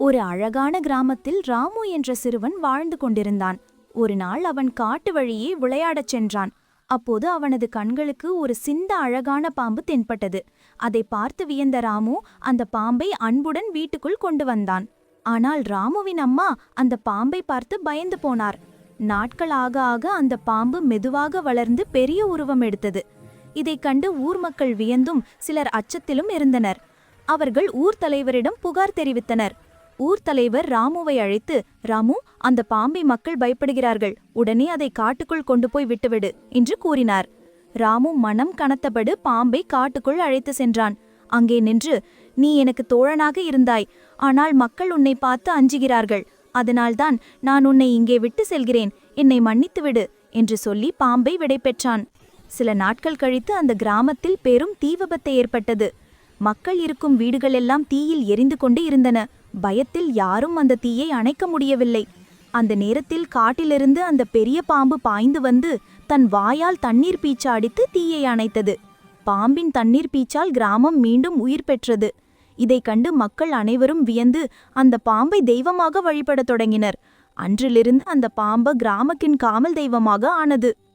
ஒரு அழகான கிராமத்தில் ராமு என்ற சிறுவன் வாழ்ந்து கொண்டிருந்தான். ஒரு நாள் அவன் காட்டு வழியே விளையாடச் சென்றான். அப்போது அவனது கண்களுக்கு ஒரு சின்ன அழகான பாம்பு தென்பட்டது. அதை பார்த்து வியந்த ராமு அந்த பாம்பை அன்புடன் வீட்டுக்குள் கொண்டு வந்தான். ஆனால் ராமுவின் அம்மா அந்த பாம்பை பார்த்து பயந்து போனார். நாட்கள் ஆக ஆக அந்த பாம்பு மெதுவாக வளர்ந்து பெரிய உருவம் எடுத்தது. இதைக் கண்டு ஊர் மக்கள் வியந்தும் சிலர் அச்சத்திலும் இருந்தனர். அவர்கள் ஊர் தலைவரிடம் புகார் தெரிவித்தனர். ஊர் தலைவர் ராமுவை அழைத்து, ராமு, அந்த பாம்பை மக்கள் பயப்படுகிறார்கள், உடனே அதை காட்டுக்குள் கொண்டு போய் விட்டுவிடு என்று கூறினார். ராமு மனம் கனத்தபடு பாம்பை காட்டுக்குள் அழைத்து சென்றான். அங்கே நின்று, நீ எனக்கு தோழனாக இருந்தாய், ஆனால் மக்கள் உன்னை பார்த்து அஞ்சுகிறார்கள், அதனால்தான் நான் உன்னை இங்கே விட்டு செல்கிறேன், என்னை மன்னித்துவிடு என்று சொல்லி பாம்பை விடைபெற்றான். சில நாட்கள் கழித்து அந்த கிராமத்தில் பெரும் தீ விபத்து ஏற்பட்டது. மக்கள் இருக்கும் வீடுகளெல்லாம் தீயில் எரிந்து கொண்டு இருந்தன. பயத்தில் யாரும் அந்த தீயை அணைக்க முடியவில்லை. அந்த நேரத்தில் காட்டிலிருந்து அந்த பெரிய பாம்பு பாய்ந்து வந்து தன் வாயால் தண்ணீர் பீச்ச அடித்து தீயை அணைத்தது. பாம்பின் தண்ணீர் பீச்சால் கிராமம் மீண்டும் உயிர் பெற்றது. இதைக் கண்டு மக்கள் அனைவரும் வியந்து அந்த பாம்பை தெய்வமாக வழிபடத் தொடங்கினர். அன்றிலிருந்து அந்த பாம்பு கிராமத்தின் காவல் தெய்வமாக ஆனது.